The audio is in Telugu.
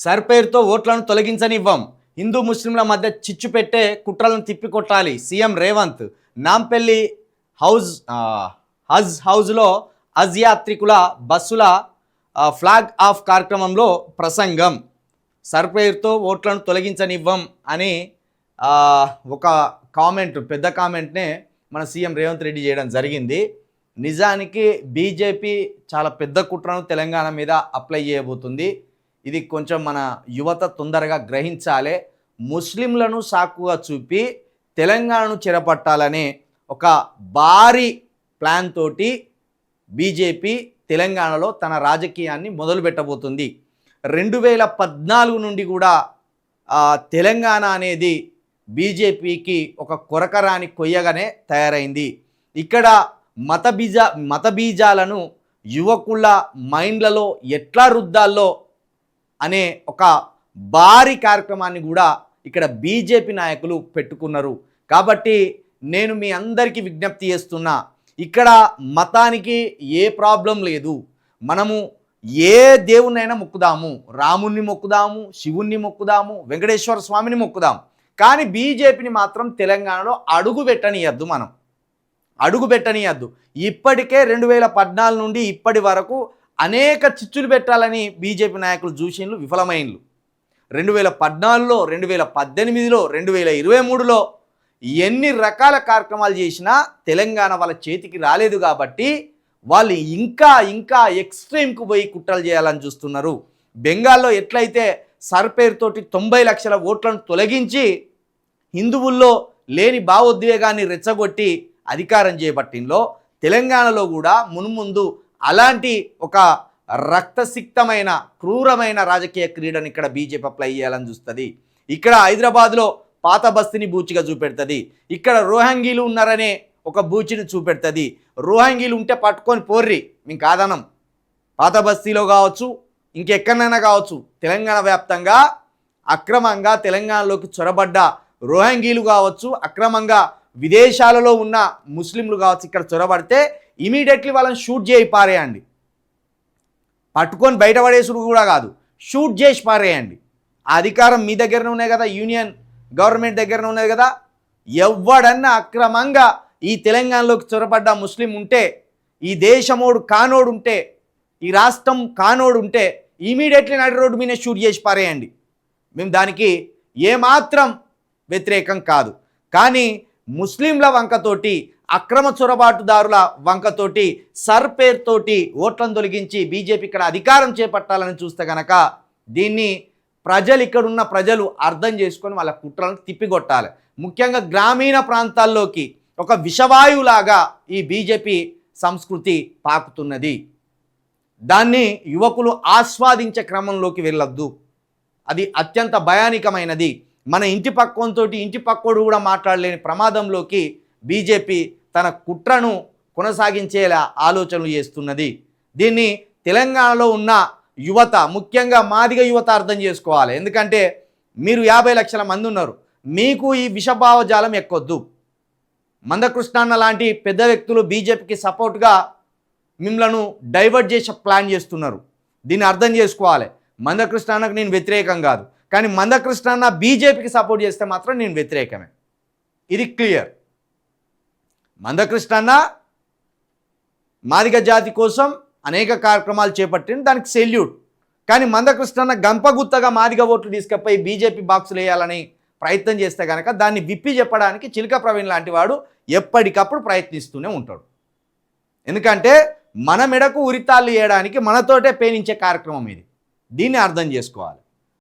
సర్పేరుతో ఓట్లను తొలగించనివ్వం, హిందూ ముస్లింల మధ్య చిచ్చు పెట్టే కుట్రలను తిప్పికొట్టాలి సీఎం రేవంత్. నాంపల్లి హజ్ హౌజ్లో హజ్ యాత్రికుల బస్సుల ఫ్లాగ్ ఆఫ్ కార్యక్రమంలో ప్రసంగం. సర్పేరుతో ఓట్లను తొలగించనివ్వం అని ఒక కామెంట్, పెద్ద కామెంట్నే మన సీఎం రేవంత్ రెడ్డి చేయడం జరిగింది. నిజానికి బీజేపీ చాలా పెద్ద కుట్రను తెలంగాణ మీద అప్లై చేయబోతుంది. ఇది కొంచెం మన యువత తొందరగా గ్రహించాలి. ముస్లింలను సాకుగా చూపి తెలంగాణను చెరపట్టాలనే ఒక భారీ ప్లాన్ తోటి బీజేపీ తెలంగాణలో తన రాజకీయాన్ని మొదలు పెట్టబోతుంది. 2014 నుండి కూడా తెలంగాణ అనేది బీజేపీకి ఒక కొరకరాని కొయ్యగానే తయారైంది. ఇక్కడ మత బీజాలను యువకుల మైండ్లలో ఎట్లా రుద్దాల్లో అనే ఒక భారీ కార్యక్రమాన్ని కూడా ఇక్కడ బీజేపీ నాయకులు పెట్టుకున్నారు. కాబట్టి నేను మీ అందరికీ విజ్ఞప్తి చేస్తున్నా, ఇక్కడ మతానికి ఏ ప్రాబ్లం లేదు. మనము ఏ దేవునైనా మొక్కుదాము, రాముణ్ణి మొక్కుదాము, శివుణ్ణి మొక్కుదాము, వెంకటేశ్వర స్వామిని మొక్కుదాం. కానీ బీజేపీని మాత్రం తెలంగాణలో అడుగు పెట్టనీయద్దు. ఇప్పటికే 2014 నుండి ఇప్పటి వరకు అనేక చిచ్చులు పెట్టాలని బీజేపీ నాయకులు చూసిన్లు, విఫలమైన్లు. 2014లో, 2018లో, 2023లో ఎన్ని రకాల కార్యక్రమాలు చేసినా తెలంగాణ వాళ్ళ చేతికి రాలేదు. కాబట్టి వాళ్ళు ఇంకా ఎక్స్ట్రీమ్కు పోయి కుట్రలు చేయాలని చూస్తున్నారు. బెంగాల్లో ఎట్లయితే సర్పేరుతోటి 90 లక్షల ఓట్లను తొలగించి హిందువుల్లో లేని భావోద్వేగాన్ని రెచ్చగొట్టి అధికారం చేపట్టిందో, తెలంగాణలో కూడా మున్ముందు అలాంటి ఒక రక్తసిక్తమైన క్రూరమైన రాజకీయ క్రీడను ఇక్కడ బీజేపీ అప్లై చేయాలని చూస్తుంది. ఇక్కడ హైదరాబాద్లో పాత బస్తీని బూచిగా చూపెడుతుంది. ఇక్కడ రోహింగ్యాలు ఉన్నారనే ఒక బూచిని చూపెడుతుంది. రోహింగ్యాలు ఉంటే పట్టుకొని పోర్రి, మేము కాదనం. పాత బస్తీలో కావచ్చు, ఇంకెక్కడైనా కావచ్చు, తెలంగాణ వ్యాప్తంగా అక్రమంగా తెలంగాణలోకి చొరబడ్డ రోహింగ్యాలు కావచ్చు, అక్రమంగా విదేశాలలో ఉన్న ముస్లింలు కావచ్చు, ఇక్కడ చొరబడితే ఇమీడియట్లీ వాళ్ళని షూట్ చేయి పారేయండి. పట్టుకొని బయటపడేసుడు కూడా కాదు, షూట్ చేసి పారేయండి. ఆ అధికారం మీ దగ్గరనే ఉన్నాయి కదా, యూనియన్ గవర్నమెంట్ దగ్గరనే ఉన్నది కదా. ఎవడన్నా అక్రమంగా ఈ తెలంగాణలోకి చొరబడ్డ ముస్లిం ఉంటే, ఈ దేశమోడు కానోడు ఉంటే, ఈ రాష్ట్రం కానోడు ఉంటే ఇమీడియట్లీ నడి రోడ్డు మీద షూట్ చేసి పారేయండి. మేము దానికి ఏమాత్రం వ్యతిరేకం కాదు. కానీ ముస్లింల వంకతోటి, అక్రమ చొరబాటుదారుల వంకతోటి, సర్పేరుతోటి ఓట్లను తొలగించి బీజేపీ ఇక్కడ అధికారం చేపట్టాలని చూస్తే కనుక దీన్ని ఇక్కడున్న ప్రజలు అర్థం చేసుకొని వాళ్ళ కుట్రలను తిప్పికొట్టాలి. ముఖ్యంగా గ్రామీణ ప్రాంతాల్లోకి ఒక విషవాయువులాగా ఈ బీజేపీ సంస్కృతి పాకుతున్నది. దాన్ని యువకులు ఆస్వాదించే క్రమంలోకి వెళ్ళొద్దు. అది అత్యంత భయానకమైనది. మన ఇంటి పక్కంతోటి ఇంటి పక్కోడు కూడా మాట్లాడలేని ప్రమాదంలోకి బీజేపీ తన కుట్రను కొనసాగించేలా ఆలోచనలు చేస్తున్నది. దీన్ని తెలంగాణలో ఉన్న యువత, ముఖ్యంగా మాదిగ యువత అర్థం చేసుకోవాలి. ఎందుకంటే మీరు 50 లక్షల మంది ఉన్నారు, మీకు ఈ విషభావజాలం ఎక్కొద్దు. మందకృష్ణన్న లాంటి పెద్ద వ్యక్తులు బీజేపీకి సపోర్ట్గా మిమ్మలను డైవర్ట్ చేసే ప్లాన్ చేస్తున్నారు. దీన్ని అర్థం చేసుకోవాలి. మందకృష్ణన్నకు నేను వ్యతిరేకం కాదు, కానీ మందకృష్ణన్న బీజేపీకి సపోర్ట్ చేస్తే మాత్రం నేను వ్యతిరేకమే. ఇది క్లియర్. మందకృష్ణన్న మాదిగ జాతి కోసం అనేక కార్యక్రమాలు చేపట్టింది, దానికి సెల్యూట్. కానీ మందకృష్ణన్న గంపగుత్తగా మాదిగ ఓట్లు తీసుకపోయి బీజేపీ బాక్సులు వేయాలని ప్రయత్నం చేస్తే కనుక దాన్ని విప్పి చెప్పడానికి చిలక ప్రవీణ్ లాంటి వాడు ఎప్పటికప్పుడు ప్రయత్నిస్తూనే ఉంటాడు. ఎందుకంటే మన మెడకు ఉరితాళ్ళు వేయడానికి మనతోటే పేనించే కార్యక్రమం ఇది. దీన్ని అర్థం చేసుకోవాలి.